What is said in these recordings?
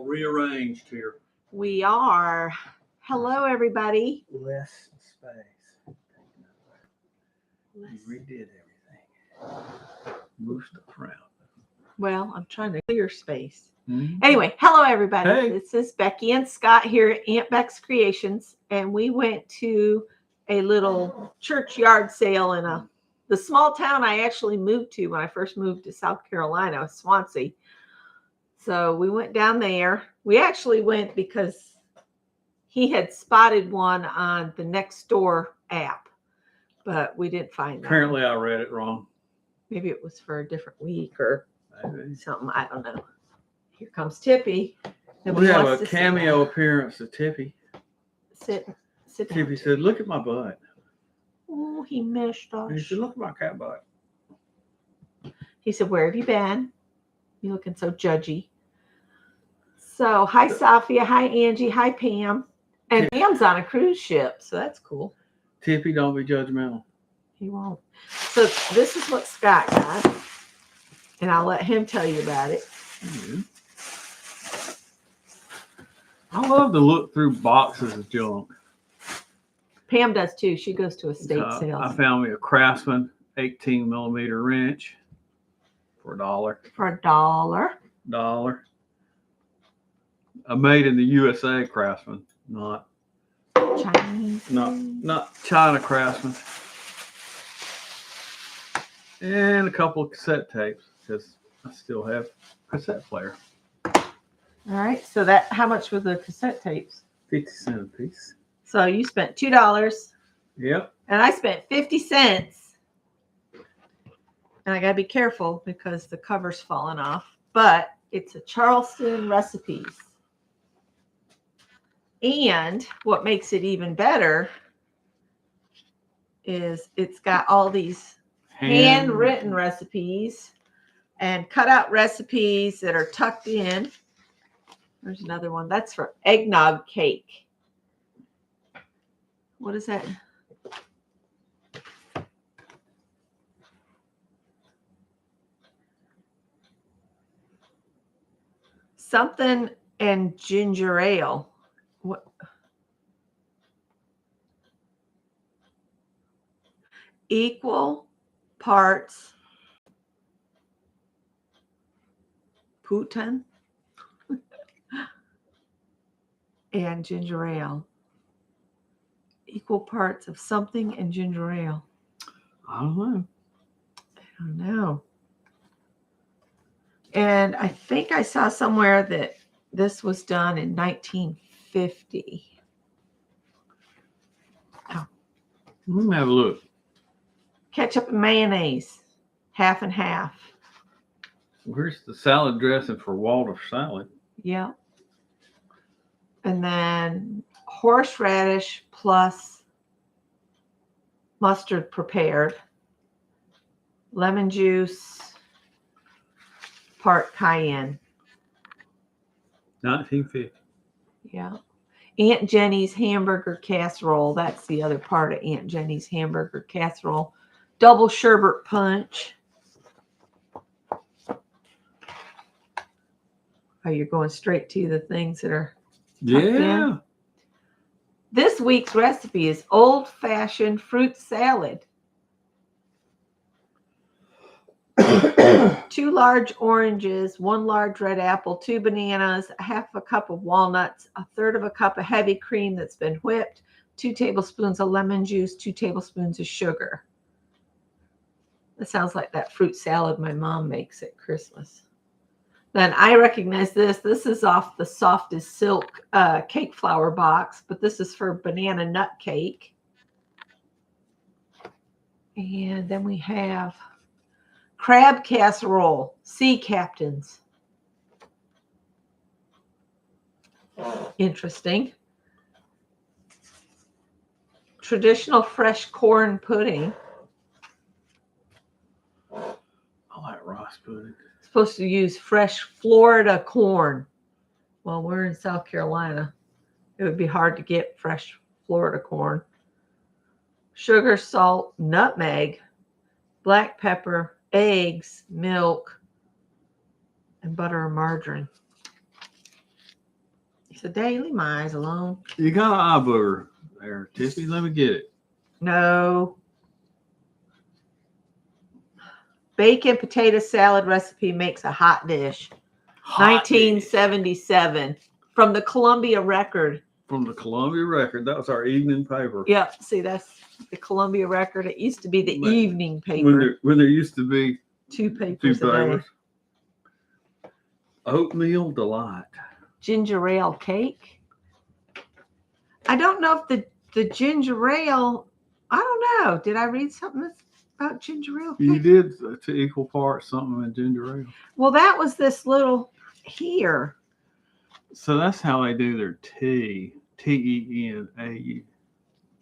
rearranged here. We are. Hello, everybody. Less space. You redid everything. Move stuff around. Well, I'm trying to clear space. Mm-hmm. Anyway, hello, everybody. Hey. This is Becky and Scott here at Aunt Beck's Creations, and we went to a little churchyard sale in the small town I actually moved to when I first moved to South Carolina, Swansea. So we went down there. We actually went because he had spotted one on the Nextdoor app, but we didn't find that. Apparently, I read it wrong. Maybe it was for a different week or something. I don't know. Here comes Tippy. We have a cameo appearance of Tippy. Sit down. Tippy said, "Look at my butt." Oh, he missed us. He said, "Look at my cat butt." He said, "Where have you been? You're looking so judgy." So, hi, Sophia. Hi, Angie. Hi, Pam. And Pam's on a cruise ship, so that's cool. Tippy, don't be judgmental. He won't. So, this is what Scott got, and I'll let him tell you about it. Mm-hmm. I love to look through boxes of junk. Pam does too. She goes to estate sales. I found me a Craftsman 18 millimeter wrench for $1. For $1. A made in the USA Craftsman, not Chinese. Not China Craftsman. And a couple of cassette tapes because I still have a cassette player. All right. So how much were the cassette tapes? 50 cents a piece. So you spent $2. Yep. And I spent 50 cents. And I got to be careful because the cover's falling off. But it's a Charleston recipes. And what makes it even better is it's got all these handwritten recipes and cutout recipes that are tucked in. There's another one. That's for eggnog cake. What is that? Something and ginger ale. What? Equal parts Putin and ginger ale. Equal parts of something and ginger ale. I don't know. And I think I saw somewhere that this was done in 1950. Oh. Let me have a look. Ketchup and mayonnaise, half and half. Where's the salad dressing for Waldorf salad? Yeah. And then horseradish plus mustard prepared. Lemon juice, part cayenne. 1950. Yeah. Aunt Jenny's hamburger casserole. That's the other part of Aunt Jenny's hamburger casserole. Double sherbet punch. Oh, you're going straight to the things that are Yeah. This week's recipe is old-fashioned fruit salad. 2 large oranges, 1 large red apple, 2 bananas, half a cup of walnuts, 1/3 of a cup of heavy cream that's been whipped, 2 tablespoons of lemon juice, 2 tablespoons of sugar. That sounds like that fruit salad my mom makes at Christmas. Then I recognize this. This is off the Soft as Silk cake flour box, but this is for banana nut cake. And then we have crab casserole, sea captains. Interesting. Traditional fresh corn pudding. I like rice pudding. Supposed to use fresh Florida corn. Well, we're in South Carolina. It would be hard to get fresh Florida corn. Sugar, salt, nutmeg, black pepper, eggs, milk, and butter or margarine. It's a daily, my eyes alone. You got an eye booger there, Tiffy. Let me get it. No. Bacon potato salad recipe makes a hot dish. Hot dish. 1977 from the Columbia Record. From the Columbia Record. That was our evening paper. Yep. See, that's the Columbia Record. It used to be the But evening paper. When there used to be Two papers a day. Oatmeal Delight. Ginger ale cake. I don't know if the ginger ale, I don't know. Did I read something about ginger ale cake? You did to equal parts something in ginger ale. Well, that was this little here. So that's how they do their tea. T-E-N-A-U.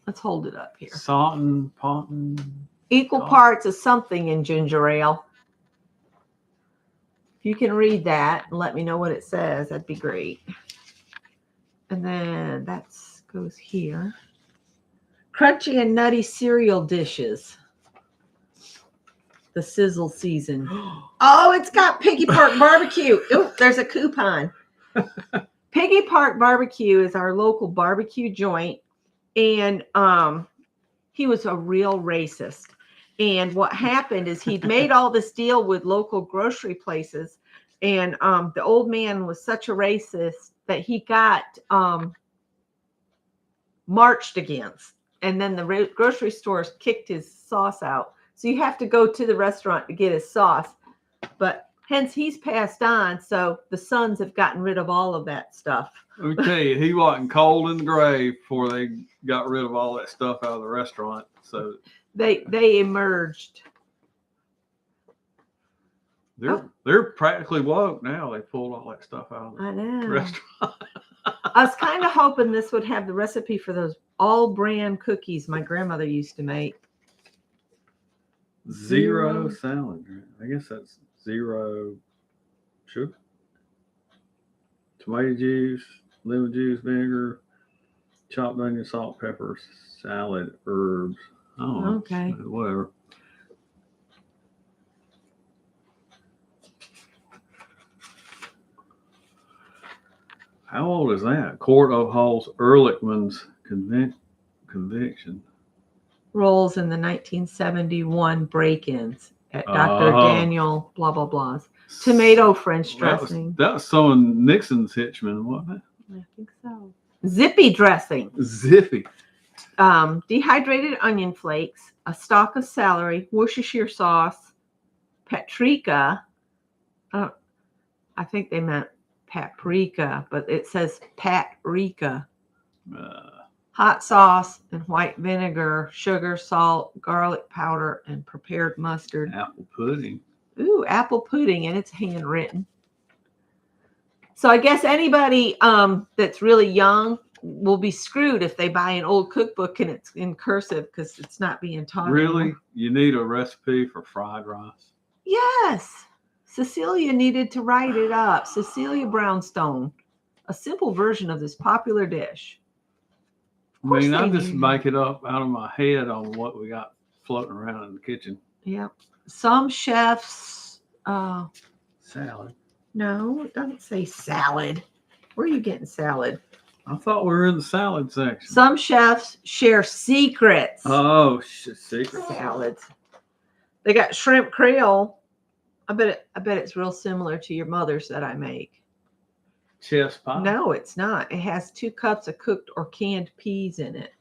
Let's hold it up here. Saltin, Pontin. Equal parts of something in ginger ale. If you can read that and let me know what it says, that'd be great. And then that goes here. Crunchy and nutty cereal dishes. The sizzle season. Oh, it's got Piggy Park Barbecue. Oh, there's a coupon. Piggy Park Barbecue is our local barbecue joint. And he was a real racist. And what happened is he'd made all this deal with local grocery places. And the old man was such a racist that he got marched against. And then the grocery stores kicked his sauce out. So you have to go to the restaurant to get his sauce. But hence he's passed on. So the sons have gotten rid of all of that stuff. Let me tell you, he wasn't cold in the grave before they got rid of all that stuff out of the restaurant. So they emerged. They're practically woke now. They pulled all that stuff out of I the know. restaurant. I was kind of hoping this would have the recipe for those all brand cookies my grandmother used to make. Zero salad. I guess that's zero sugar. Tomato juice, lemon juice, vinegar, chopped onion, salt, pepper, salad, herbs. Oh, okay. Whatever. How old is that? Court upholds Ehrlichman's conviction. Rolls in the 1971 break-ins at Dr. Daniel blah blah blah's. Tomato French dressing. That was some of Nixon's hitchman, wasn't it? I think so. Zippy dressing. Zippy. Dehydrated onion flakes, a stalk of celery, Worcestershire sauce, paprika. I think they meant paprika, but it says paprika. Hot sauce and white vinegar, sugar, salt, garlic powder, and prepared mustard. Apple pudding. Ooh, apple pudding, and it's handwritten. So I guess anybody that's really young will be screwed if they buy an old cookbook and it's in cursive because it's not being taught. Really? Anymore. You need a recipe for fried rice? Yes. Cecilia needed to write it up. Cecilia Brownstone. A simple version of this popular dish. I mean, I just make it up out of my head on what we got floating around in the kitchen. Yep. Some chefs. Salad. No, it doesn't say salad. Where are you getting salad? I thought we were in the salad section. Some chefs share secrets. Oh, secrets. Salads. They got shrimp creole. I bet it's real similar to your mother's that I make. Chest pie? No, it's not. It has 2 cups of cooked or canned peas in it.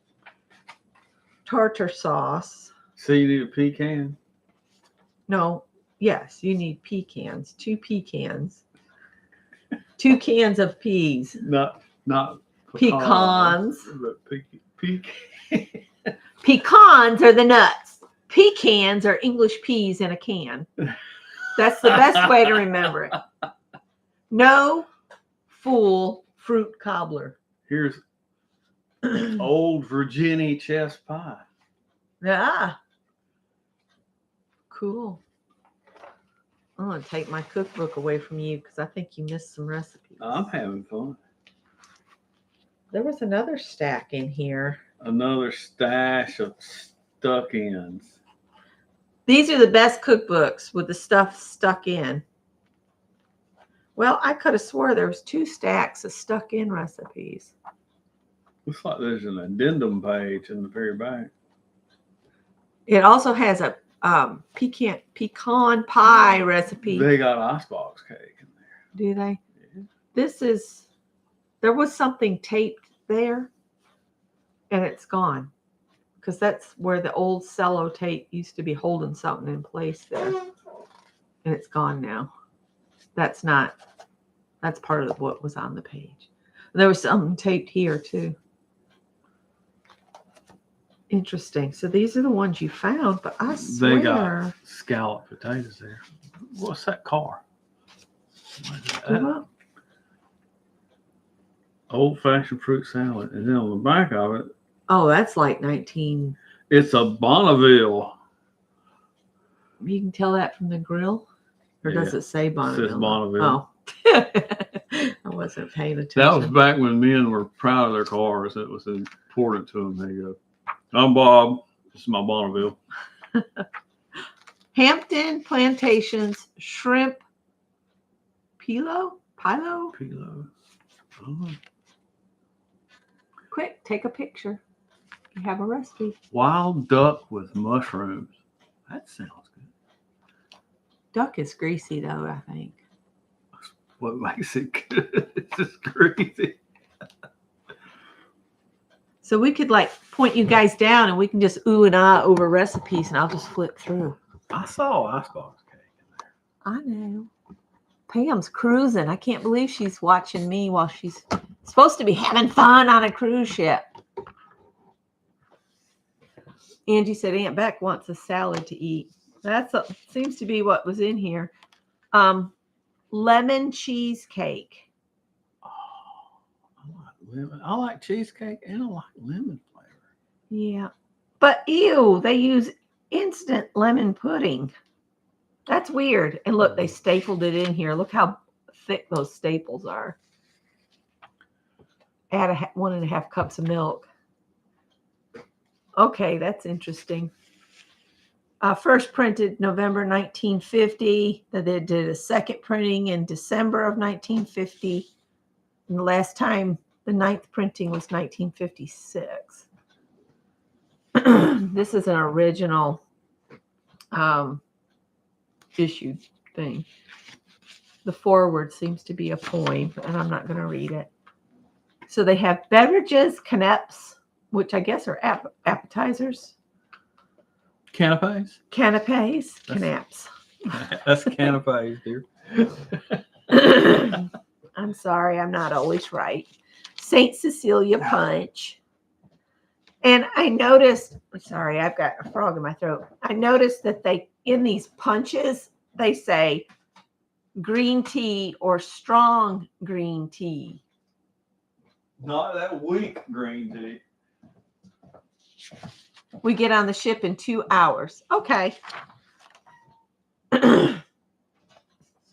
Tartar sauce. So you need a pecan? No. Yes, you need pecans. 2 pecans. 2 cans of peas. Not pecans. But Pecans are the nuts. Pecans are English peas in a can. That's the best way to remember it. No fool fruit cobbler. Here's old Virginia chest pie. Yeah. Cool. I'm going to take my cookbook away from you because I think you missed some recipes. I'm having fun. There was another stack in here. Another stash of stuck-ins. These are the best cookbooks with the stuff stuck in. Well, I could have swore there was 2 stacks of stuck-in recipes. Looks like there's an addendum page in the very back. It also has a pecan pie recipe. They got icebox cake in there. Do they? Yeah. There was something taped there, and it's gone. Because that's where the old cello tape used to be holding something in place there. And it's gone now. That's part of what was on the page. There was something taped here too. Interesting. So these are the ones you found, but I swear. They got scalloped potatoes there. What's that car? Old-fashioned fruit salad. And then on the back of it. Oh, that's like 19. It's a Bonneville. You can tell that from the grill? Or does it say Bonneville? It says Bonneville. Oh. I wasn't paying attention. That was back when men were proud of their cars. It was important to them. They go, I'm Bob. This is my Bonneville. Hampton Plantations Shrimp Pilo? Oh. Quick, take a picture. You have a recipe. Wild duck with mushrooms. That sounds good. Duck is greasy, though, I think. What makes it good? It's just greasy. So we could point you guys down and we can just ooh and ah over recipes and I'll just flip through. I saw icebox cake in there. I know. Pam's cruising. I can't believe she's watching me while she's supposed to be having fun on a cruise ship. Angie said Aunt Beck wants a salad to eat. Seems to be what was in here. Lemon cheesecake. Oh, I like lemon. I like cheesecake and I like lemon flavor. Yeah. But ew, they use instant lemon pudding. That's weird. And look, they stapled it in here. Look how thick those staples are. Add 1.5 cups of milk. Okay, that's interesting. First printed November 1950. They did a second printing in December of 1950. And the last time, the 9th printing was 1956. This is an original issued thing. The foreword seems to be a poem, and I'm not going to read it. So they have beverages, canapes, which I guess are appetizers. Canapes? Canapes. That's canapes, dear. I'm sorry, I'm not always right. St. Cecilia punch. And I noticed, sorry, I've got a frog in my throat. I noticed that in these punches, they say green tea or strong green tea. Not that weak green tea. We get on the ship in 2 hours. Okay. See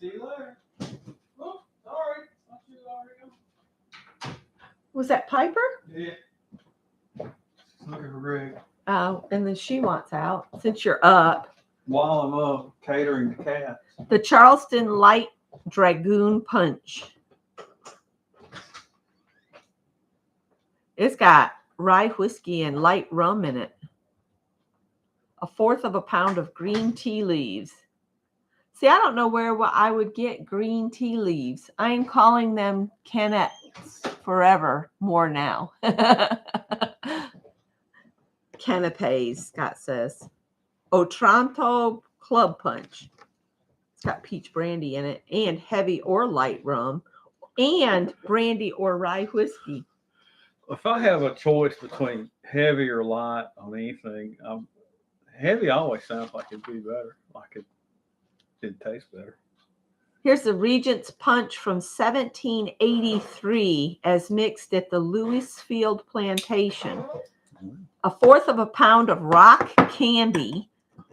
you later. Oh, sorry. Thought you already go. Was that Piper? Yeah. Looking for Greg. Oh, and then she wants out since you're up. While I'm up catering to cats. The Charleston Light Dragoon Punch. It's got rye whiskey and light rum in it. 1/4 pound of green tea leaves. See, I don't know where I would get green tea leaves. I am calling them canapes forever more now. Canapes, Scott says. Otranto Club Punch. It's got peach brandy in it and heavy or light rum and brandy or rye whiskey. If I have a choice between heavy or light on anything, heavy always sounds like it'd be better. Like it'd taste better. Here's the Regent's Punch from 1783 as mixed at the Louisfield Plantation. 1/4 pound of rock candy,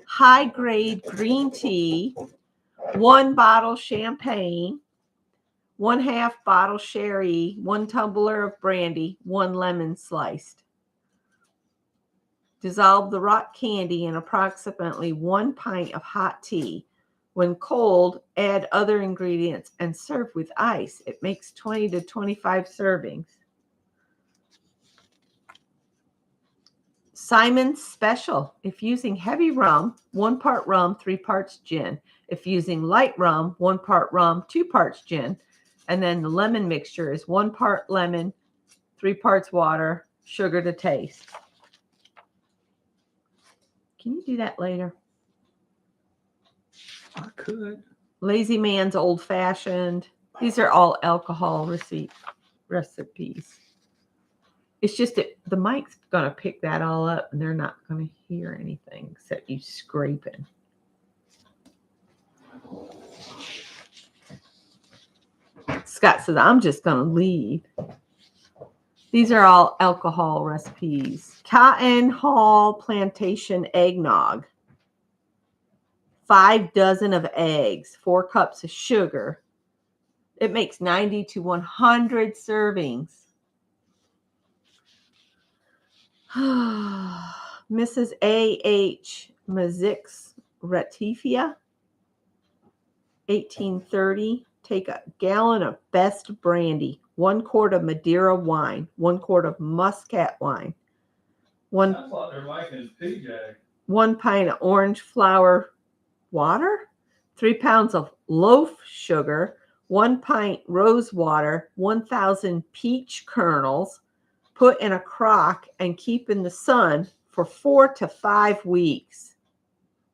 high-grade green tea, 1 bottle champagne, 1/2 bottle sherry, 1 tumbler of brandy, 1 lemon sliced. Dissolve the rock candy in approximately 1 pint of hot tea. When cold, add other ingredients and serve with ice. It makes 20 to 25 servings. Simon's Special. If using heavy rum, 1 part rum, 3 parts gin. If using light rum, 1 part rum, 2 parts gin. And then the lemon mixture is 1 part lemon, 3 parts water, sugar to taste. Can you do that later? I could. Lazy Man's Old Fashioned. These are all alcohol recipes. It's just that the mic's going to pick that all up and they're not going to hear anything except you scraping. Scott says, I'm just going to leave. These are all alcohol recipes. Cotton Hall Plantation Eggnog. 5 dozen of eggs, 4 cups of sugar. It makes 90 to 100 servings. Mrs. A.H. Mazix Retifia, 1830. Take a gallon of best brandy, 1 quart of Madeira wine, 1 quart of Muscat wine, Sounds like they're making PJ. 1 pint of orange flower water, 3 pounds of loaf sugar, 1 pint rose water, 1,000 peach kernels, put in a crock and keep in the sun for 4 to 5 weeks.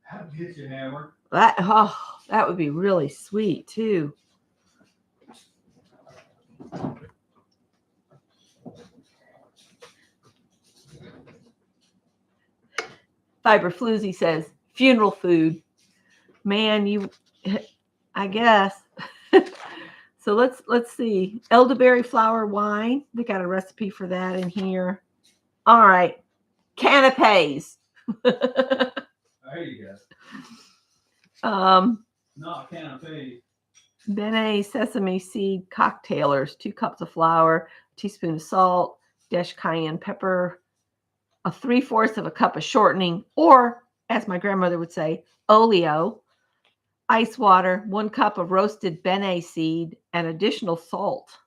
How get you, Hammer? That would be really sweet too. Fiber Floozy says, funeral food. Man, I guess. So let's see. Elderberry flower wine. They got a recipe for that in here. All right. Canapes. There you go. Not canapes. Benet sesame seed cocktailers. 2 cups of flour, a teaspoon of salt, dash cayenne pepper, a 3/4 of a cup of shortening, or as my grandmother would say, oleo, ice water, 1 cup of roasted benet seed, and additional salt.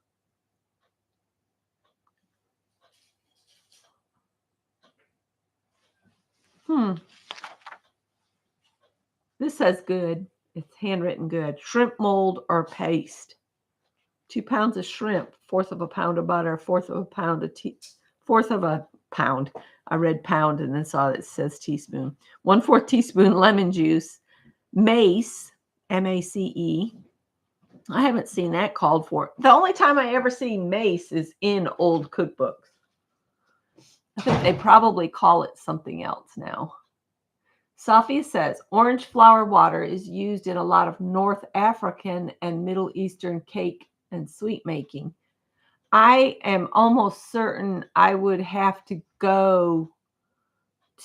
This says good. It's handwritten good. Shrimp mold or paste. 2 pounds of shrimp, 1/4 of a pound of butter, 1/4 of a pound of 1/4 of a pound. I read pound and then saw that it says teaspoon. 1/4 teaspoon lemon juice. Mace, M-A-C-E. I haven't seen that called for. The only time I ever see mace is in old cookbooks. I think they probably call it something else now. Safia says, orange flower water is used in a lot of North African and Middle Eastern cake and sweet making. I am almost certain I would have to go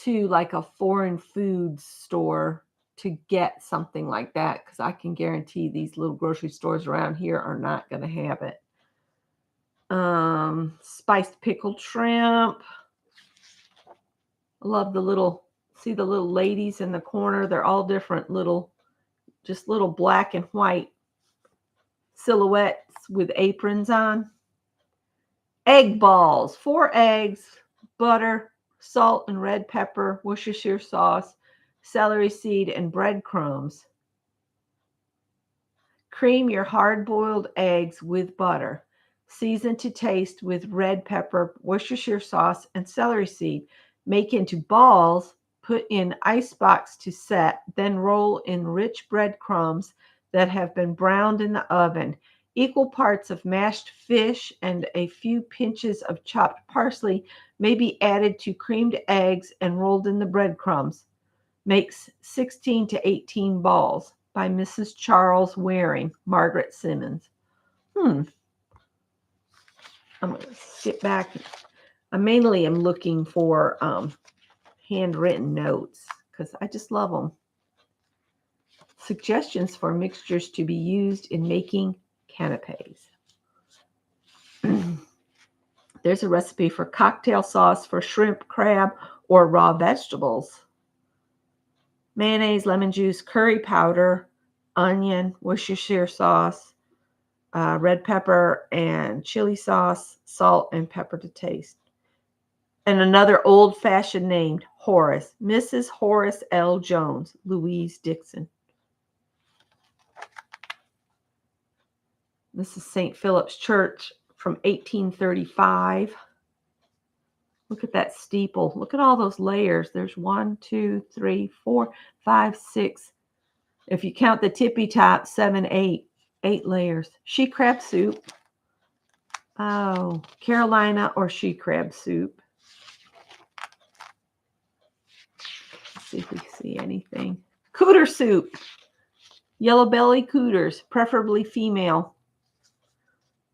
to like a foreign food store to get something like that, because I can guarantee these little grocery stores around here are not going to have it. Spiced pickled shrimp. I love the little, see the little ladies in the corner? They're all different little, just little black and white silhouettes with aprons on. Egg balls, 4 eggs, butter, salt and red pepper, Worcestershire sauce, celery seed, and breadcrumbs. Cream your hard-boiled eggs with butter. Season to taste with red pepper, Worcestershire sauce, and celery seed. Make into balls, put in icebox to set, then roll in rich breadcrumbs that have been browned in the oven. Equal parts of mashed fish and a few pinches of chopped parsley may be added to creamed eggs and rolled in the breadcrumbs. Makes 16 to 18 balls. By Mrs. Charles Waring, Margaret Simmons. I'm going to skip back. I mainly am looking for handwritten notes because I just love them. Suggestions for mixtures to be used in making canapes. There's a recipe for cocktail sauce for shrimp, crab, or raw vegetables. Mayonnaise, lemon juice, curry powder, onion, Worcestershire sauce, red pepper and chili sauce, salt and pepper to taste. And another old-fashioned named Horace, Mrs. Horace L. Jones, Louise Dixon. This is St. Philip's Church from 1835. Look at that steeple. Look at all those layers. There's 1, 2, 3, 4, 5, 6. If you count the tippy top, 7, 8. 8 layers. She crab soup. Oh, Carolina or she crab soup. Let's see if we see anything. Cooter soup. Yellow belly cooters, preferably female.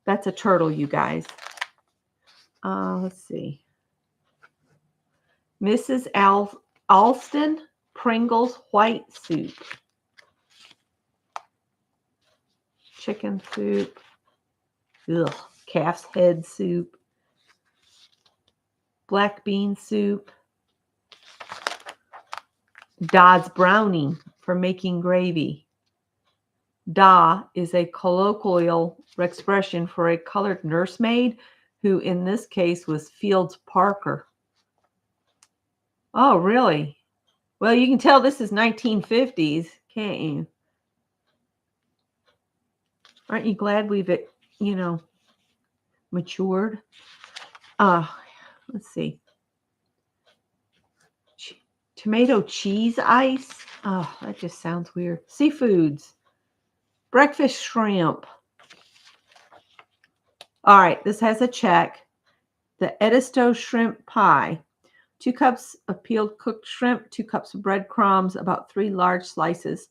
That's a turtle, you guys. Let's see. Mrs. Alston Pringles white soup. Chicken soup. Ugh. Calf's head soup. Black bean soup. Dodd's brownie for making gravy. Da is a colloquial expression for a colored nursemaid who in this case was Fields Parker. Oh, really? Well, you can tell this is 1950s, can't you? Aren't you glad we've, matured? Let's see. Tomato cheese ice. Oh, that just sounds weird. Seafoods. Breakfast shrimp. All right, this has a check. The Edisto shrimp pie. 2 cups of peeled cooked shrimp, 2 cups of breadcrumbs, about 3 large slices,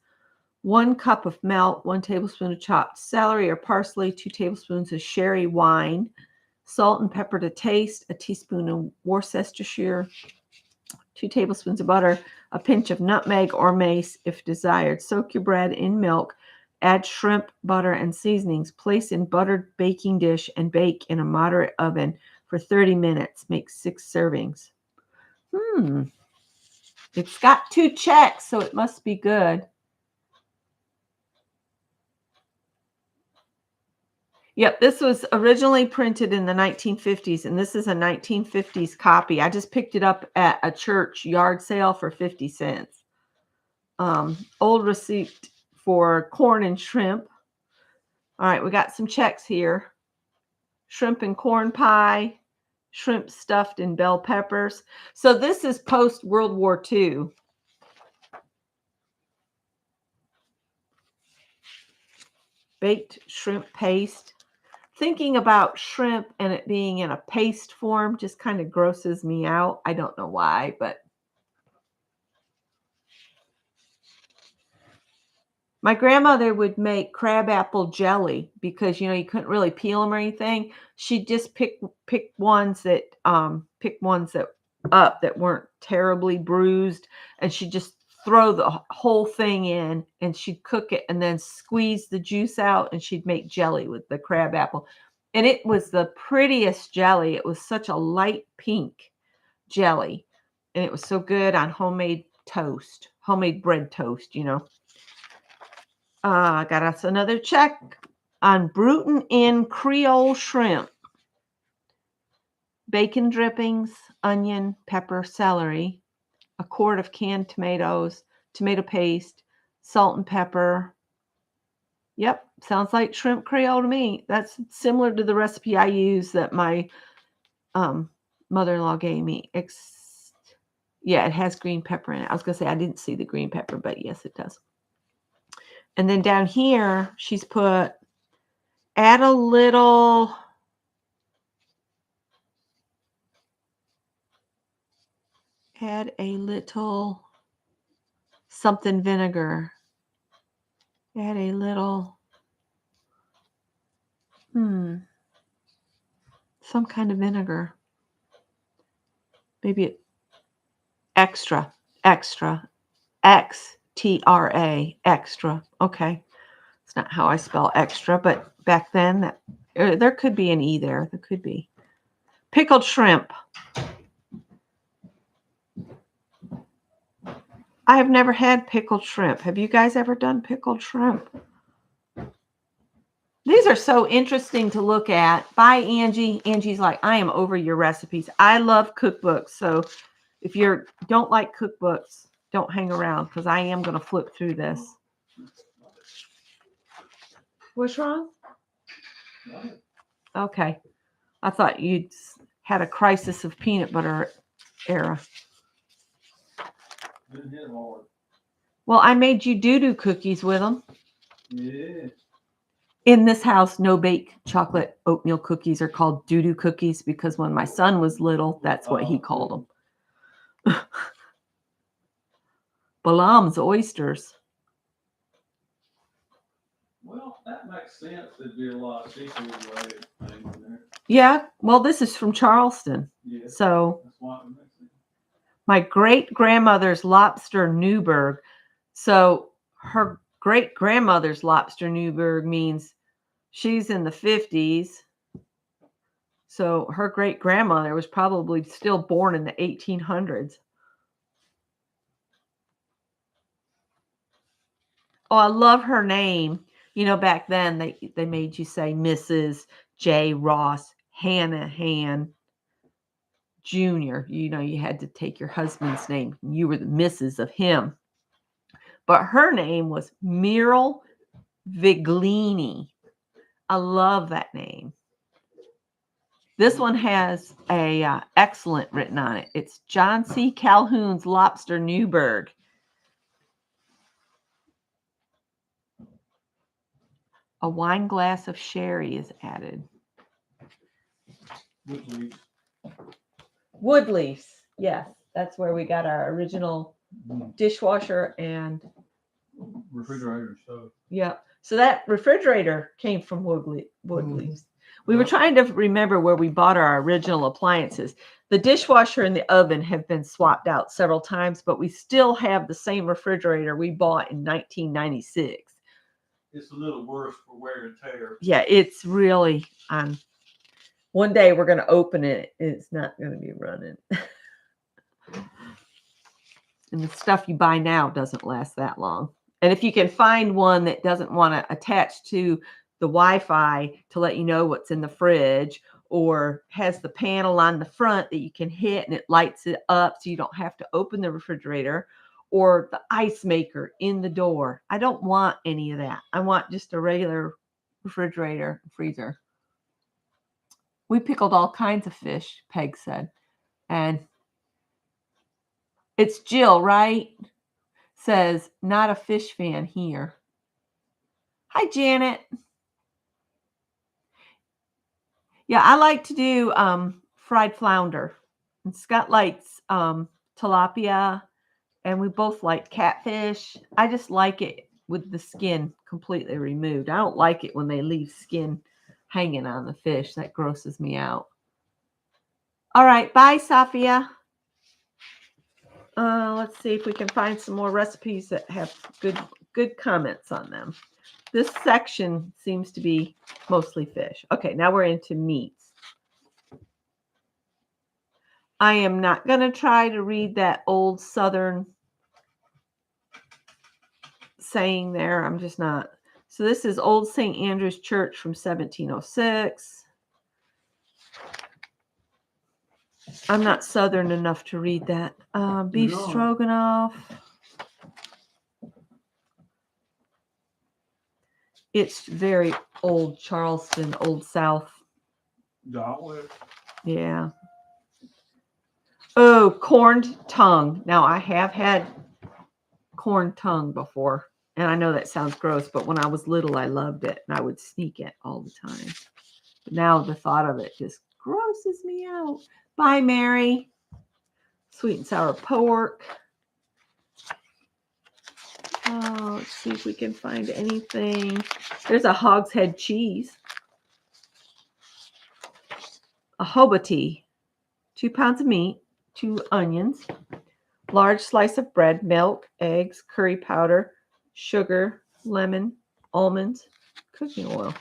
1 cup of milk, 1 tablespoon of chopped celery or parsley, 2 tablespoons of sherry wine, salt and pepper to taste, a teaspoon of Worcestershire, 2 tablespoons of butter, a pinch of nutmeg or mace if desired. Soak your bread in milk, add shrimp, butter, and seasonings. Place in buttered baking dish and bake in a moderate oven for 30 minutes. Make 6 servings. It's got 2 checks, so it must be good. Yep, this was originally printed in the 1950s, and this is a 1950s copy. I just picked it up at a church yard sale for 50 cents. Old receipt for corn and shrimp. All right, we got some checks here. Shrimp and corn pie, shrimp stuffed in bell peppers. So this is post World War II. Baked shrimp paste. Thinking about shrimp and it being in a paste form just kind of grosses me out. I don't know why, but my grandmother would make crabapple jelly because you couldn't really peel them or anything. She'd just pick ones that up that weren't terribly bruised, and she'd just throw the whole thing in, and she'd cook it and then squeeze the juice out, and she'd make jelly with the crabapple. And it was the prettiest jelly. It was such a light pink jelly, and it was so good on homemade toast, homemade bread toast, I got us another check on Bruton Inn Creole shrimp. Bacon drippings, onion, pepper, celery, a quart of canned tomatoes, tomato paste, salt and pepper. Yep, sounds like shrimp Creole to me. That's similar to the recipe I use that my mother-in-law gave me. Yeah, it has green pepper in it. I was going to say I didn't see the green pepper, but yes, it does. And then down here, she's put, add a little something vinegar. Add a little, some kind of vinegar. Maybe extra, Xtra, extra. Okay. It's not how I spell extra, but back then there could be an E there. There could be. Pickled shrimp. I have never had pickled shrimp. Have you guys ever done pickled shrimp? These are so interesting to look at. Bye, Angie. Angie's like, I am over your recipes. I love cookbooks. So if you don't like cookbooks, don't hang around because I am going to flip through this. What's wrong? Okay. I thought you'd had a crisis of peanut butter era. Well, I made you doo-doo cookies with them. Yeah. In this house, no bake chocolate oatmeal cookies are called doo-doo cookies because when my son was little, that's what he called them. Balam's oysters. Well, that makes sense. There'd be a lot of seafood related things in there. Yeah, well, this is from Charleston. Yeah. So That's why it makes sense. my great-grandmother's lobster Newburgh. So her great-grandmother's lobster Newburgh means she's in the 50s. So her great-grandmother was probably still born in the 1800s. Oh, I love her name. You know, back then they made you say Mrs. J. Ross Hanahan Jr. You know, you had to take your husband's name. You were the Mrs. of him. But her name was Muriel Viglini. I love that name. This one has a excellent written on it. It's John C. Calhoun's Lobster Newburgh. A wine glass of sherry is added. Wood leaves. Yes, that's where we got our original dishwasher and refrigerator stuff. Yeah. So that refrigerator came from wood leaves. We were trying to remember where we bought our original appliances. The dishwasher and the oven have been swapped out several times, but we still have the same refrigerator we bought in 1996. It's a little worse for wear and tear. Yeah, it's really on. One day we're going to open it. It's not going to be running. And the stuff you buy now doesn't last that long. And if you can find one that doesn't want to attach to the Wi-Fi to let you know what's in the fridge, or has the panel on the front that you can hit and it lights it up so you don't have to open the refrigerator, or the ice maker in the door. I don't want any of that. I want just a regular refrigerator, freezer. We pickled all kinds of fish, Peg said. And it's Jill, right? Says, not a fish fan here. Hi, Janet. Yeah, I like to do fried flounder. And Scott likes tilapia, and we both like catfish. I just like it with the skin completely removed. I don't like it when they leave skin hanging on the fish. That grosses me out. All right, bye, Safia. Let's see if we can find some more recipes that have good comments on them. This section seems to be mostly fish. Okay, now we're into meats. I am not going to try to read that old Southern saying there. I'm just not. So this is Old St. Andrew's Church from 1706. I'm not Southern enough to read that. Beef stroganoff. It's very old Charleston, Old South. Yeah. Oh, corned tongue. Now, I have had corned tongue before, and I know that sounds gross, but when I was little, I loved it, and I would sneak it all the time. But now the thought of it just grosses me out. Bye, Mary. Sweet and sour pork. Oh, let's see if we can find anything. There's a hogshead cheese. A hoboti. 2 pounds of meat. 2 onions. Large slice of bread. Milk. Eggs. Curry powder. Sugar. Lemon. Almonds. Cooking oil.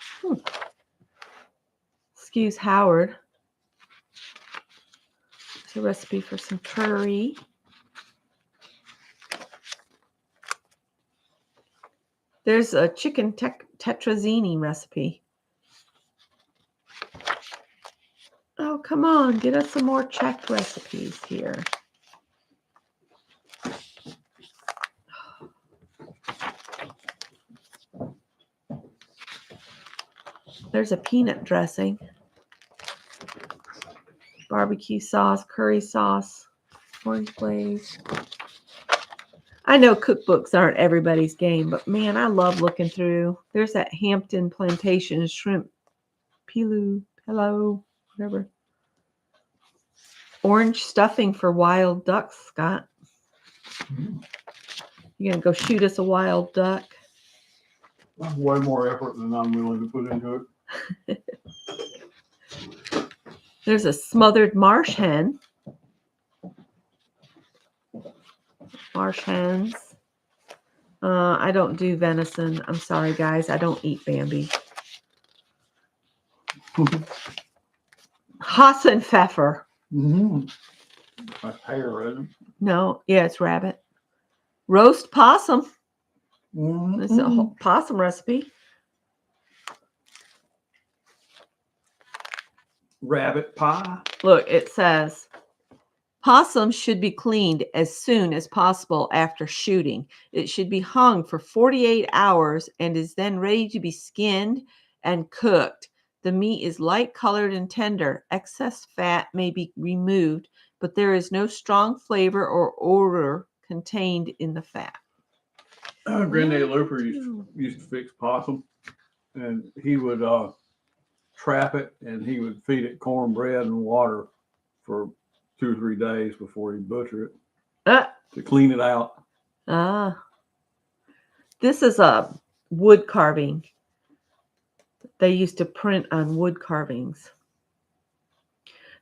Excuse Howard. It's a recipe for some curry. There's a chicken tetrazzini recipe. Oh, come on. Get us some more checked recipes here. There's a peanut dressing. Barbecue sauce, curry sauce, orange glaze. I know cookbooks aren't everybody's game, but man, I love looking through. There's that Hampton Plantation shrimp pillau, whatever. Orange stuffing for wild ducks, Scott. You gonna go shoot us a wild duck? Way more effort than I'm willing to put into it. There's a smothered marsh hen. Marsh hens. I don't do venison. I'm sorry, guys. I don't eat Bambi. Hassenpfeffer. That's hare, isn't it? No, yeah, it's rabbit. Roast possum. It's a whole possum recipe. Rabbit pie. Look, it says possum should be cleaned as soon as possible after shooting. It should be hung for 48 hours and is then ready to be skinned and cooked. The meat is light colored and tender. Excess fat may be removed, but there is no strong flavor or odor contained in the fat. Granddaddy Looper used to fix possum, and he would trap it, and he would feed it cornbread and water for 2 or 3 days before he'd butcher it to clean it out. This is a wood carving. They used to print on wood carvings.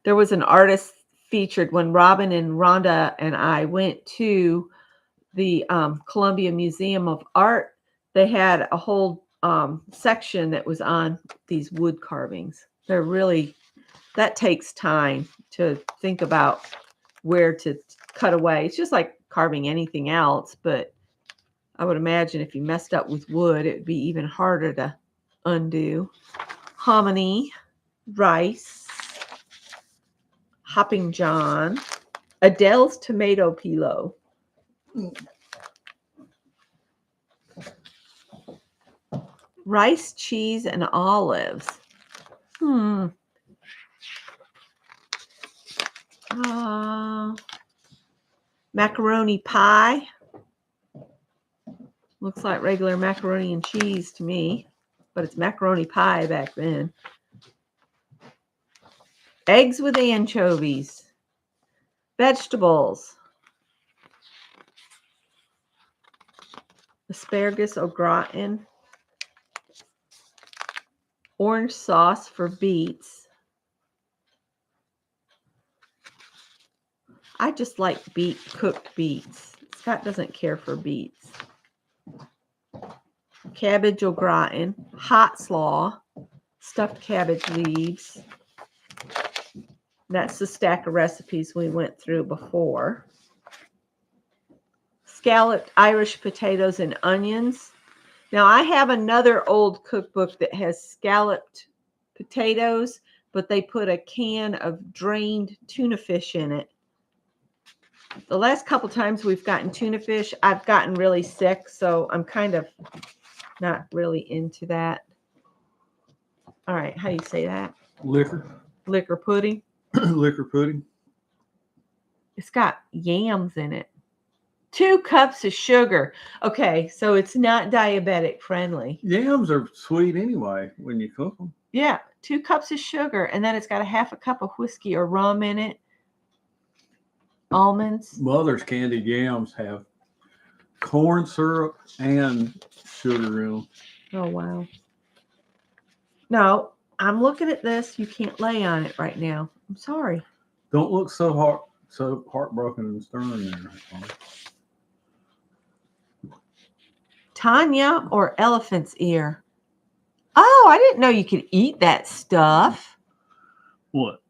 There was an artist featured when Robin and Rhonda and I went to the Columbia Museum of Art. They had a whole section that was on these wood carvings. They're really, that takes time to think about where to cut away. It's just like carving anything else, but I would imagine if you messed up with wood, it would be even harder to undo. Hominy, rice, Hopping John, Adele's tomato pillau. Rice, cheese, and olives. Macaroni pie. Looks like regular macaroni and cheese to me, but it's macaroni pie back then. Eggs with anchovies. Vegetables. Asparagus au gratin. Orange sauce for beets. I just like cooked beets. Scott doesn't care for beets. Cabbage au gratin. Hot slaw. Stuffed cabbage leaves. That's the stack of recipes we went through before. Scalloped Irish potatoes and onions. Now, I have another old cookbook that has scalloped potatoes, but they put a can of drained tuna fish in it. The last couple times we've gotten tuna fish, I've gotten really sick, so I'm kind of not really into that. All right, how do you say that? Liquor pudding. Liquor pudding. It's got yams in it. 2 cups of sugar. Okay, so it's not diabetic friendly. Yams are sweet anyway when you cook them. Yeah, 2 cups of sugar, and then it's got a half a cup of whiskey or rum in it. Almonds. Mother's candied yams have corn syrup and sugar in them. Oh, wow. No, I'm looking at this. You can't lay on it right now. I'm sorry. Don't look so heartbroken and stern there. Tanya or elephant's ear? Oh, I didn't know you could eat that stuff. What?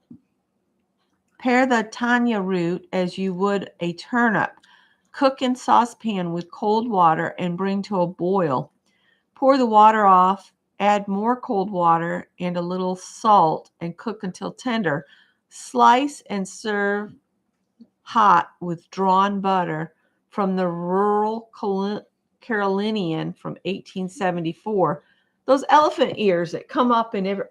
Pare the Tanya root as you would a turnip. Cook in saucepan with cold water and bring to a boil. Pour the water off, add more cold water and a little salt and cook until tender. Slice and serve hot with drawn butter from the rural Carolinian from 1874. Those elephant ears that come up and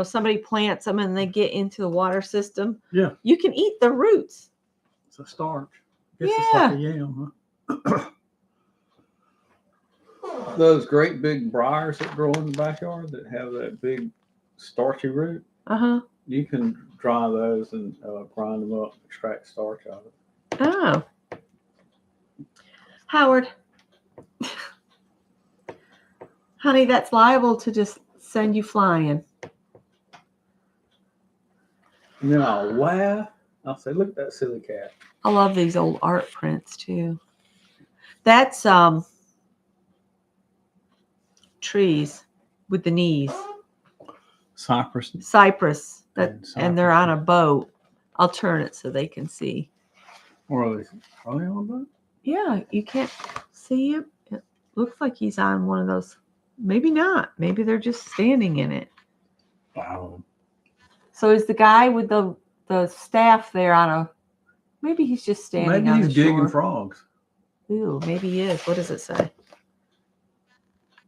somebody plants them and they get into the water system. Yeah. You can eat the roots. It's a starch. I guess it's like a yam, huh? Those great big briars that grow in the backyard that have that big starchy root. Uh-huh. You can dry those and grind them up, extract starch out of it. Oh. Howard. Honey, that's liable to just send you flying. And then I'll laugh. I'll say, look at that silly cat. I love these old art prints too. That's trees with the knees. Cypress. And they're on a boat. I'll turn it so they can see. Or are they on a boat? Yeah, you can't see him. It looks like he's on one of those. Maybe not. Maybe they're just standing in it. Wow. So is the guy with the staff there on a? Maybe he's just standing on the shore. Maybe he's gigging frogs. Ooh, maybe he is. What does it say?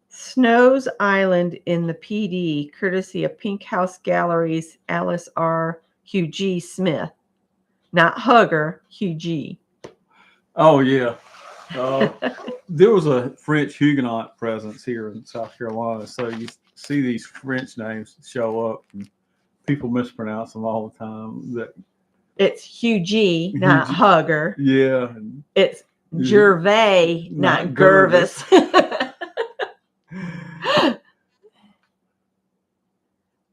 Snow's Island in the PD, courtesy of Pink House Galleries, Alice R. Hugh G. Smith. Not Hugger, Hugh G. Oh, yeah. There was a French Huguenot presence here in South Carolina, so you see these French names show up, and people mispronounce them all the time. It's Hugh G, not Hugger. Yeah. It's Gervais, not Gervis.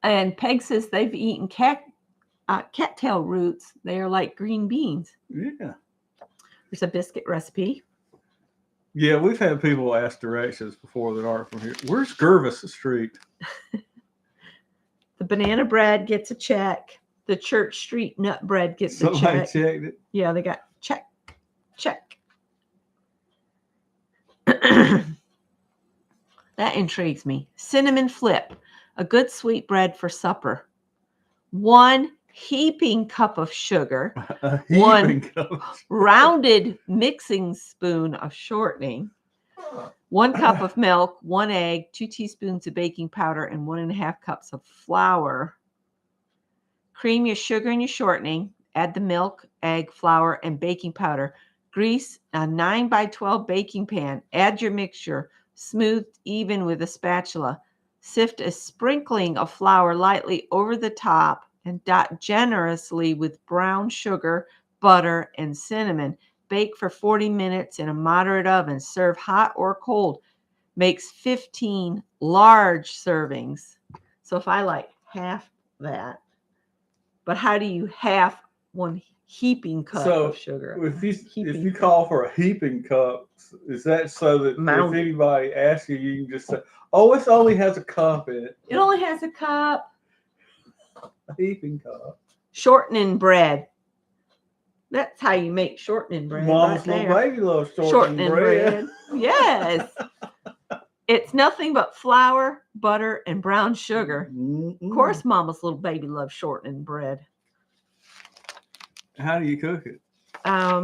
And Peg says they've eaten cattail roots. They are like green beans. Yeah. There's a biscuit recipe. Yeah, we've had people ask directions before that aren't from here. Where's Gervis Street? The banana bread gets a check. The Church Street nut bread gets a check. Somebody checked it. Yeah, they got check. That intrigues me. Cinnamon flip, a good sweet bread for supper. 1 heaping cup of sugar. One rounded mixing spoon of shortening. 1 cup of milk, 1 egg, 2 teaspoons of baking powder, and 1.5 cups of flour. Cream your sugar and your shortening. Add the milk, egg, flour, and baking powder. Grease a 9x12 baking pan. Add your mixture. Smooth even with a spatula. Sift a sprinkling of flour lightly over the top and dot generously with brown sugar, butter, and cinnamon. Bake for 40 minutes in a moderate oven. Serve hot or cold. Makes 15 large servings. So if I like half that, but how do you half 1 heaping cup of sugar? If you call for a heaping cup, is that so that if anybody asks you, you can just say, "Oh, it only has a cup in it." It only has a cup. A heaping cup. Shortening bread. That's how you make shortening bread. Mama's little baby loves shortening bread. Yes. It's nothing but flour, butter, and brown sugar. Mm-mm. Of course, Mama's little baby loves shortening bread. How do you cook it?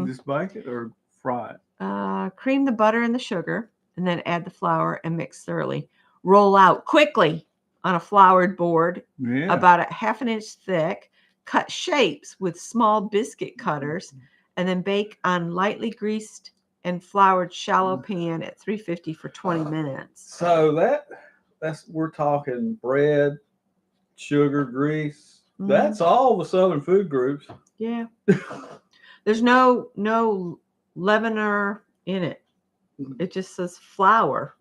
Just bake it or fry it? Cream the butter and the sugar, and then add the flour and mix thoroughly. Roll out quickly on a floured board, about a 1/2 inch thick. Cut shapes with small biscuit cutters, and then bake on lightly greased and floured shallow pan at 350 for 20 minutes. So we're talking bread, sugar, grease. Mm-hmm. That's all the Southern food groups. Yeah. There's no leavener in it. It just says flour,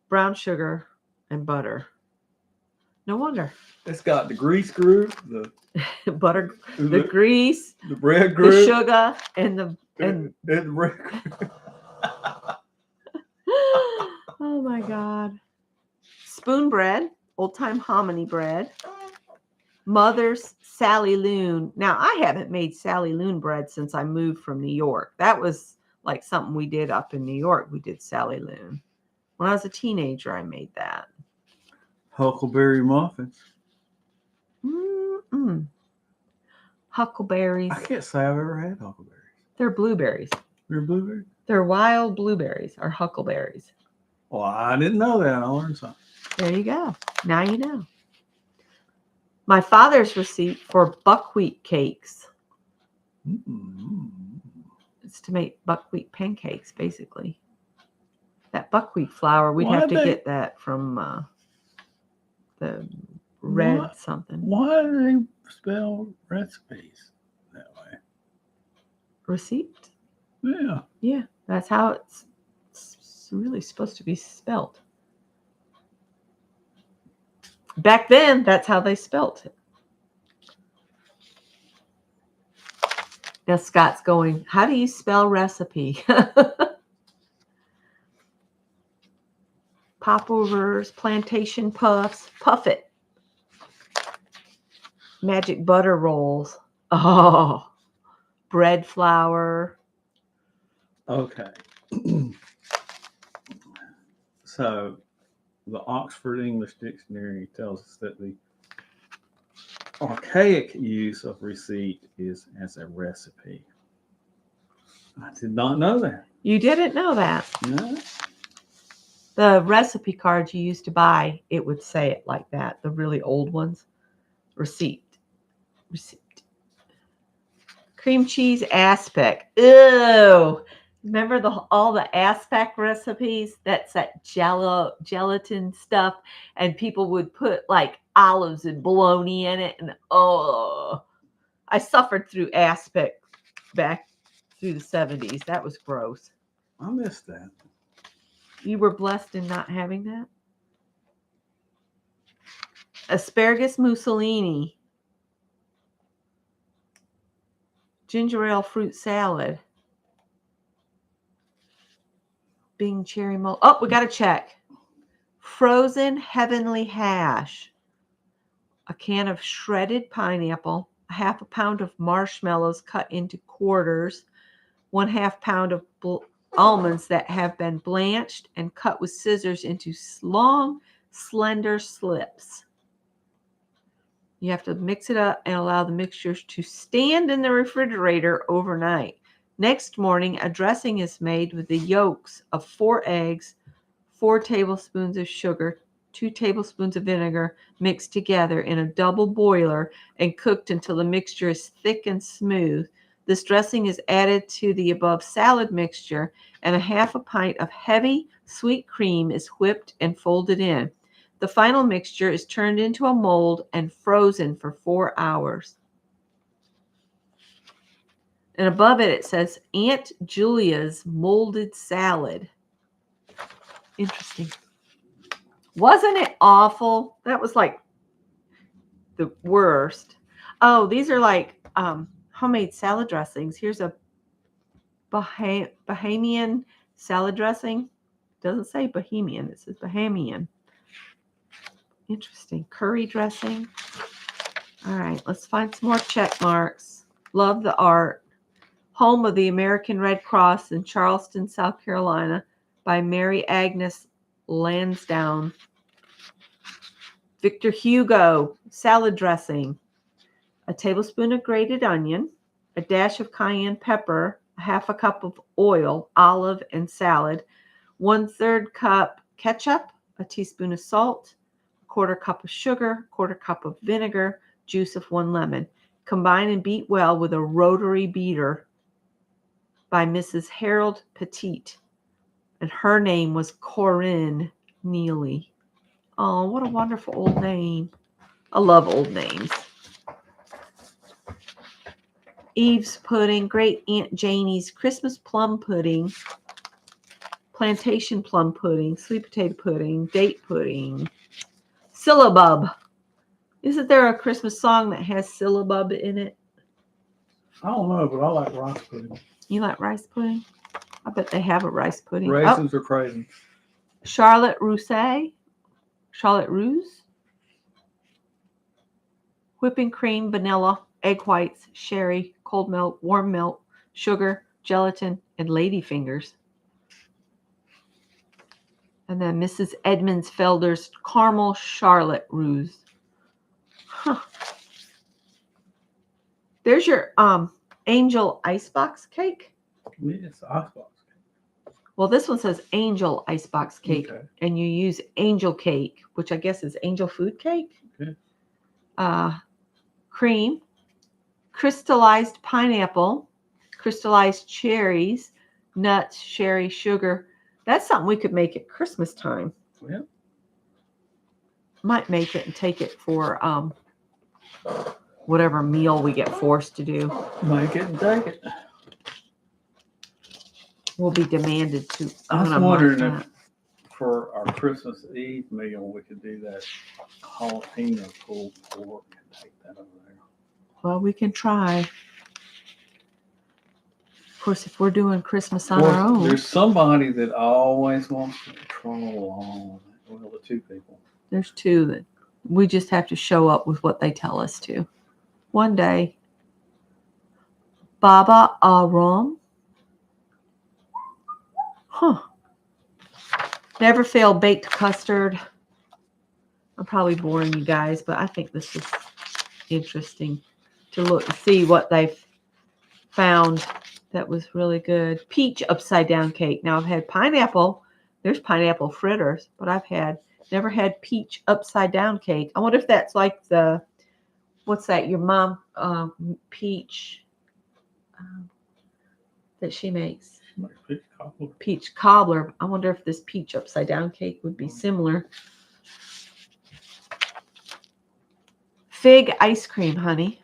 brown sugar, and butter. No wonder. It's got the grease group, the butter, the grease, the bread group, the sugar, and the bread group. Oh my God. Spoon bread, old time hominy bread. Mother's Sally Loon. Now, I haven't made Sally Loon bread since I moved from New York. That was like something we did up in New York. We did Sally Loon. When I was a teenager, I made that. Huckleberry muffins. Mm-mm. Huckleberries. I can't say I've ever had huckleberries. They're blueberries. They're blueberries? They're wild blueberries or huckleberries. Well, I didn't know that. I learned something. There you go. Now you know. My father's receipt for buckwheat cakes. Mm-hmm. It's to make buckwheat pancakes, basically. That buckwheat flour, we'd Why'd have to they- get that from the red What? something. Why do they spell recipes that way? Receipt? Yeah. Yeah, that's how it's really supposed to be spelt. Back then, that's how they spelt it. Now Scott's going, how do you spell recipe? Popovers, plantation puffs, puff it. Magic butter rolls. Oh, bread flour. Okay. So, the Oxford English Dictionary tells us that the archaic use of receipt is as a recipe. I did not know that. You didn't know that. No. The recipe cards you used to buy, it would say it like that. The really old ones. Receipt. Cream cheese aspic. Ew. Remember all the aspic recipes? That's that gelatin stuff. And people would put like olives and bologna in it. And I suffered through aspic back through the 70s. That was gross. I missed that. You were blessed in not having that? Asparagus Mussolini. Ginger ale fruit salad. Bing cherry mold. Oh, we got to check. Frozen heavenly hash. A can of shredded pineapple. A half a pound of marshmallows cut into quarters. 1/2 pound of almonds that have been blanched and cut with scissors into long, slender slips. You have to mix it up and allow the mixtures to stand in the refrigerator overnight. Next morning, a dressing is made with the yolks of 4 eggs, 4 tablespoons of sugar, 2 tablespoons of vinegar mixed together in a double boiler and cooked until the mixture is thick and smooth. This dressing is added to the above salad mixture, and 1/2 pint of heavy sweet cream is whipped and folded in. The final mixture is turned into a mold and frozen for 4 hours. And above it, it says Aunt Julia's molded salad. Interesting. Wasn't it awful? That was like the worst. Oh, these are like homemade salad dressings. Here's a Bahamian salad dressing. Doesn't say Bohemian. It says Bahamian. Interesting. Curry dressing. All right, let's find some more check marks. Love the art. Home of the American Red Cross in Charleston, South Carolina by Mary Agnes Lansdowne. Victor Hugo salad dressing. A tablespoon of grated onion, a dash of cayenne pepper, 1/2 cup of oil, olive, and salad, 1/3 cup ketchup, a teaspoon of salt, 1/4 cup of sugar, 1/4 cup of vinegar, juice of 1 lemon. Combine and beat well with a rotary beater by Mrs. Harold Petite. And her name was Corinne Neely. Oh, what a wonderful old name. I love old names. Eve's pudding, Great Aunt Janie's Christmas plum pudding, plantation plum pudding, sweet potato pudding, date pudding, syllabub. Isn't there a Christmas song that has syllabub in it? I don't know, but I like rice pudding. You like rice pudding? I bet they have a rice pudding. Raisins or craisins? Charlotte Russe. Charlotte Russe. Whipping cream, vanilla, egg whites, sherry, cold milk, warm milk, sugar, gelatin, and ladyfingers. And then Mrs. Edmonds-Felder's caramel Charlotte Russe. Huh. There's your angel icebox cake. Yes, icebox. Well, this one says angel icebox cake, Okay. and you use angel cake, which I guess is angel food cake. Okay. Cream, crystallized pineapple, crystallized cherries, nuts, sherry, sugar. That's something we could make at Christmas time. Yeah. Might make it and take it for whatever meal we get forced to do. Make it and take it. We'll be demanded to. I was I'm gonna mark wondering that. if for our Christmas Eve meal we could do that jalapeno pulled pork and take that over there. Well, we can try. Of course, if we're doing Christmas on Of our course, own. there's somebody that always wants to control all of it. Well, the two people. There's two that we just have to show up with what they tell us to. One day, Baba Aram. Huh. Never fail baked custard. I'm probably boring you guys, but I think this is interesting to look and see what they've found that was really good. Peach upside down cake. Now I've had pineapple. There's pineapple fritters, but I've never had peach upside down cake. I wonder if that's like what's that? Your mom peach that she makes. Peach cobbler. I wonder if this peach upside down cake would be similar. Fig ice cream, honey.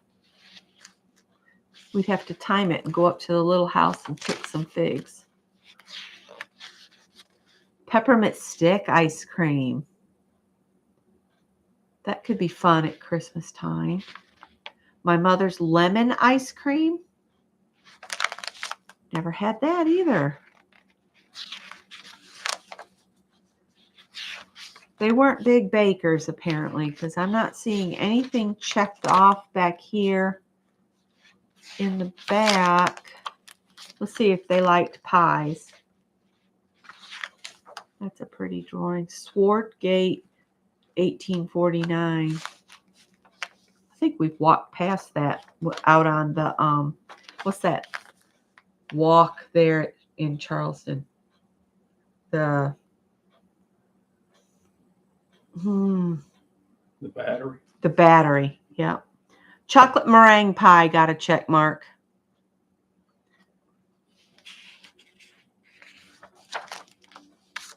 We'd have to time it and go up to the little house and pick some figs. Peppermint stick ice cream. That could be fun at Christmas time. My mother's lemon ice cream. Never had that either. They weren't big bakers, apparently, because I'm not seeing anything checked off back here in the back. Let's see if they liked pies. That's a pretty drawing. Swartgate, 1849. I think we've walked past that out on the, what's that walk there in Charleston? The Battery. The Battery, yeah. Chocolate meringue pie got a check mark.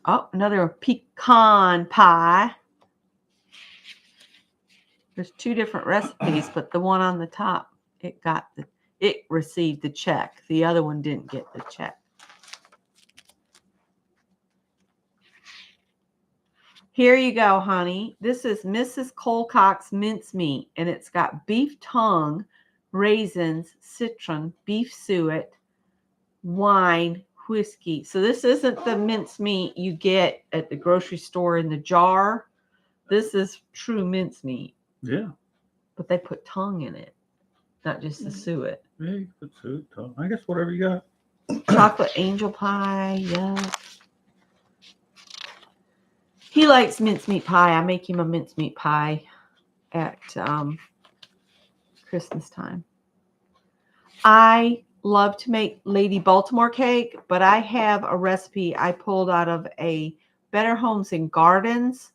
Oh, another pecan pie. There's two different recipes, but the one on the top, it received the check. The other one didn't get the check. Here you go, honey. This is Mrs. Colcock's mincemeat, and it's got beef tongue, raisins, citron, beef suet, wine, whiskey. So this isn't the mincemeat you get at the grocery store in the jar. This is true mincemeat. Yeah. But they put tongue in it, not just the suet. Yeah, you put suet, tongue. I guess whatever you got. Chocolate angel pie, yeah. He likes mincemeat pie. I make him a mincemeat pie at Christmas time. I love to make Lady Baltimore cake, but I have a recipe I pulled out of a Better Homes and Gardens,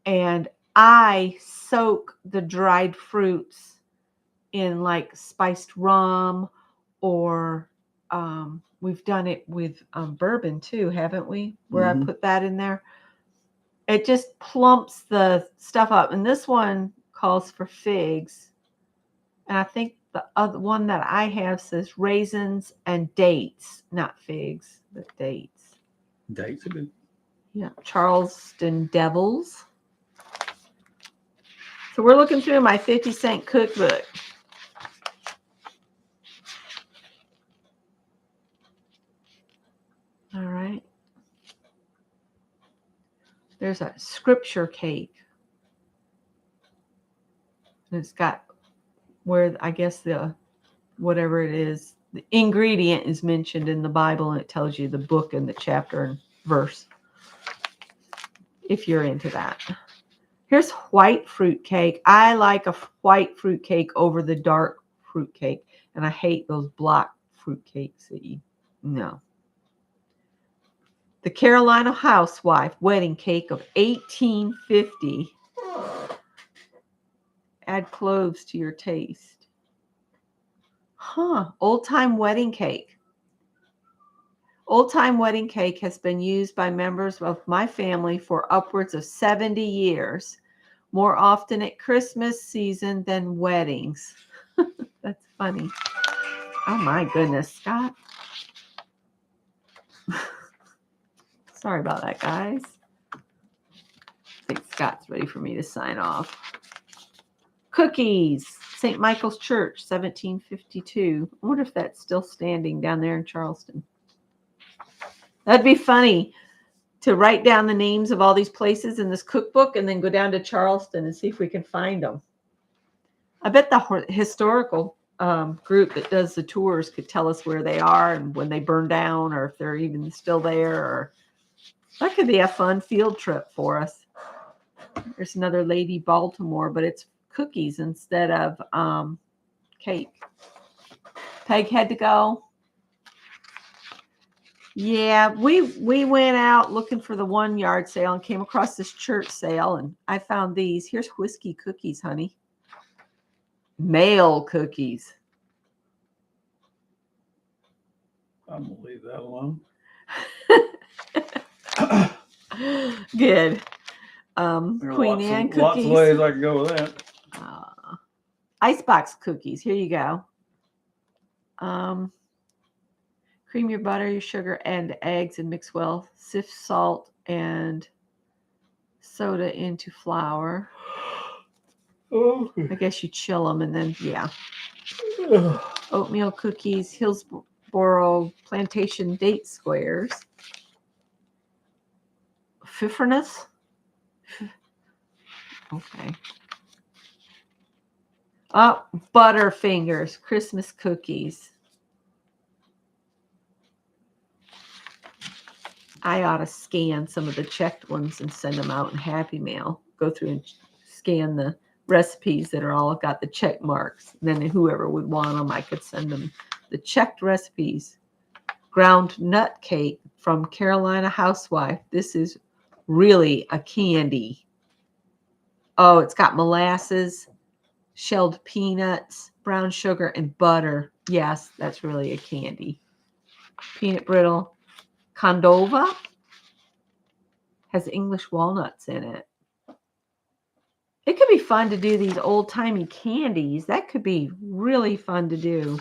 and I soak the dried fruits in like spiced rum, or we've done it with bourbon too, haven't we? Where I put that in there. It just plumps the stuff up. And this one calls for figs. And I think the other one that I have says raisins and dates, not figs, but dates. Dates are good. Yeah, Charleston Devils. So we're looking through my 50-cent cookbook. All right. There's a scripture cake. And it's got where I guess the whatever it is, the ingredient is mentioned in the Bible, and it tells you the book and the chapter and verse. if you're into that. Here's white fruit cake. I like a white fruit cake over the dark fruit cake. And I hate those black fruit cakes that you know. The Carolina Housewife wedding cake of 1850. Add cloves to your taste. Old time wedding cake. Old time wedding cake has been used by members of my family for upwards of 70 years, more often at Christmas season than weddings. That's funny. Oh my goodness, Scott. Sorry about that, guys. I think Scott's ready for me to sign off. Cookies. St. Michael's Church, 1752. I wonder if that's still standing down there in Charleston. That'd be funny to write down the names of all these places in this cookbook and then go down to Charleston and see if we can find them. I bet the historical group that does the tours could tell us where they are and when they burn down, or if they're even still there. Or that could be a fun field trip for us. There's another Lady Baltimore, but it's cookies instead of cake. Peg had to go. Yeah, we went out looking for the 1 yard sale and came across this church sale, and I found these. Here's whiskey cookies, honey. Male cookies. I'm gonna leave that alone. Good. Queen Anne cookies. Lots of ways I can go with that. Icebox cookies. Here you go. Cream your butter, your sugar, and eggs and mix well. Sift salt and soda into flour. Oh. I guess you chill them and then, yeah. Oatmeal cookies, Hillsboro Plantation date squares. Fifernus. Okay. Oh, Butterfingers, Christmas cookies. I ought to scan some of the checked ones and send them out in Happy Mail. Go through and scan the recipes that are all got the check marks. And then whoever would want them, I could send them the checked recipes. Ground nut cake from Carolina Housewife. This is really a candy. Oh, it's got molasses, shelled peanuts, brown sugar, and butter. Yes, that's really a candy. Peanut brittle. Condova has English walnuts in it. It could be fun to do these old-timey candies. That could be really fun to do.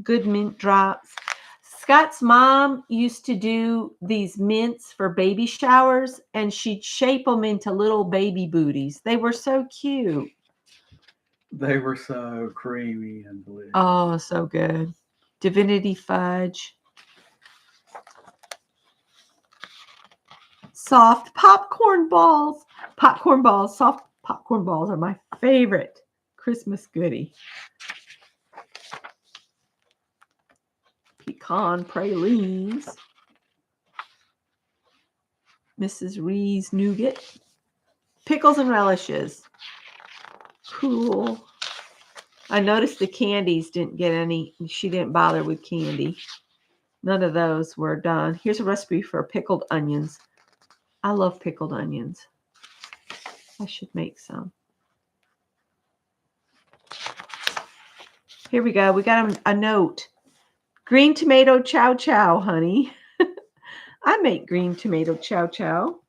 Good mint drops. Scott's mom used to do these mints for baby showers, and she'd shape them into little baby booties. They were so cute. They were so creamy and delicious. Oh, so good. Divinity fudge. Soft popcorn balls. Popcorn balls, soft popcorn balls are my favorite Christmas goodie. Pecan pralines. Mrs. Ree's nougat. Pickles and relishes. Cool. I noticed the candies didn't get any. She didn't bother with candy. None of those were done. Here's a recipe for pickled onions. I love pickled onions. I should make some. Here we go. We got a note. Green tomato chow chow, honey. I make green tomato chow chow.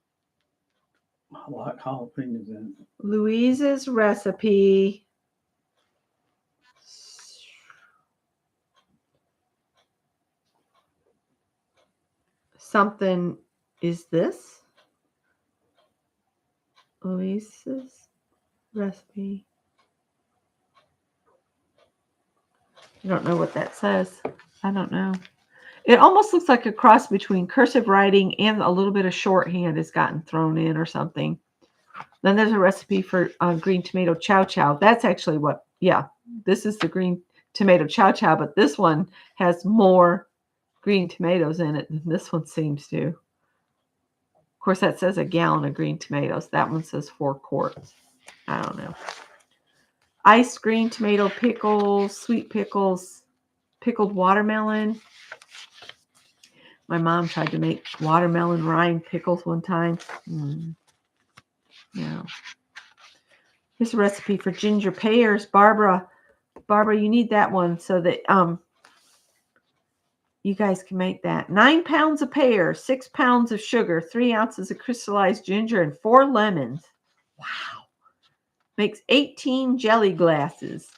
I like jalapenos in it. Louise's recipe. Something is this? Louise's recipe. I don't know what that says. I don't know. It almost looks like a cross between cursive writing and a little bit of shorthand has gotten thrown in or something. Then there's a recipe for green tomato chow chow. That's actually what, yeah, this is the green tomato chow chow, but this one has more green tomatoes in it than this one seems to. course, that says a gallon of green tomatoes. That one says 4 quarts. I don't know. Iced green tomato pickles, sweet pickles, pickled watermelon. My mom tried to make watermelon rind pickles one time. No. Here's a recipe for ginger pears. Barbara, you need that one so that you guys can make that. 9 pounds of pears, 6 pounds of sugar, 3 ounces of crystallized ginger, and 4 lemons. Wow. Makes 18 jelly glasses.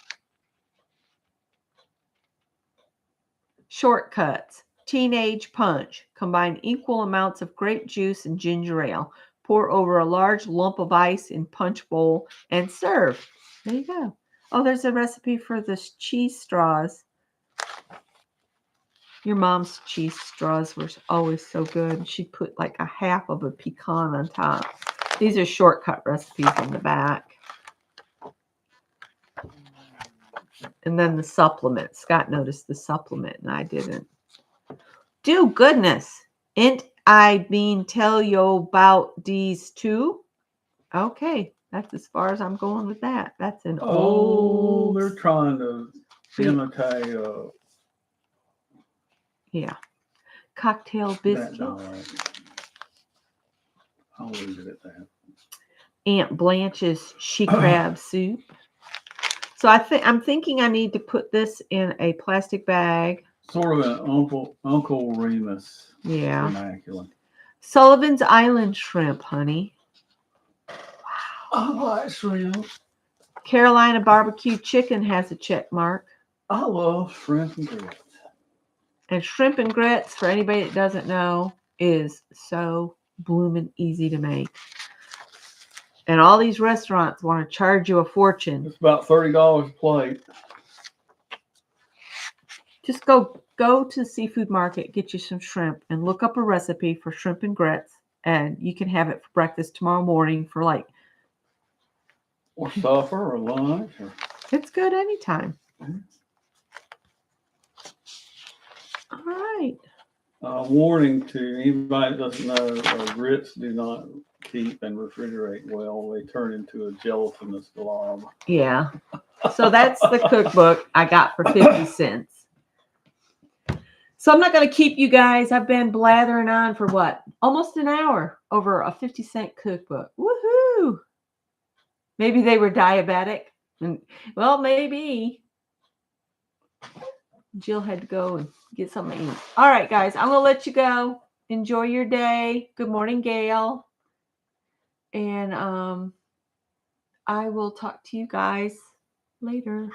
Shortcuts. Teenage punch. Combine equal amounts of grape juice and ginger ale. Pour over a large lump of ice in punch bowl and serve. There you go. Oh, there's a recipe for the cheese straws. Your mom's cheese straws were always so good. She'd put like a half of a pecan on top. These are shortcut recipes in the back. And then the supplement. Scott noticed the supplement and I didn't. Do goodness. Ain't I been tell you about these two? Okay. That's as far as I'm going with that. That's an old. They're trying to imitate yeah. Cocktail biscuits. I'll leave it at that. Aunt Blanche's she crab soup. So I'm thinking I need to put this in a plastic bag. Sort of an Uncle Remus vernacular. Sullivan's Island shrimp, honey. Wow. I like shrimp. Carolina barbecue chicken has a check mark. I love shrimp and grits. And shrimp and grits, for anybody that doesn't know, is so blooming easy to make. And all these restaurants want to charge you a fortune. It's about $30 a plate. Just go to the seafood market, get you some shrimp, and look up a recipe for shrimp and grits, and you can have it for breakfast tomorrow morning for like. Or supper or lunch. It's good anytime. All right. Warning to anybody that doesn't know, grits do not keep and refrigerate well. They turn into a gelatinous glob. Yeah. So that's the cookbook I got for 50 cents. So I'm not going to keep you guys. I've been blathering on for what? Almost an hour over a 50-cent cookbook. Woohoo! Maybe they were diabetic. Well, maybe. Jill had to go and get something to eat. All right, guys. I'm going to let you go. Enjoy your day. Good morning, Gail. And I will talk to you guys later.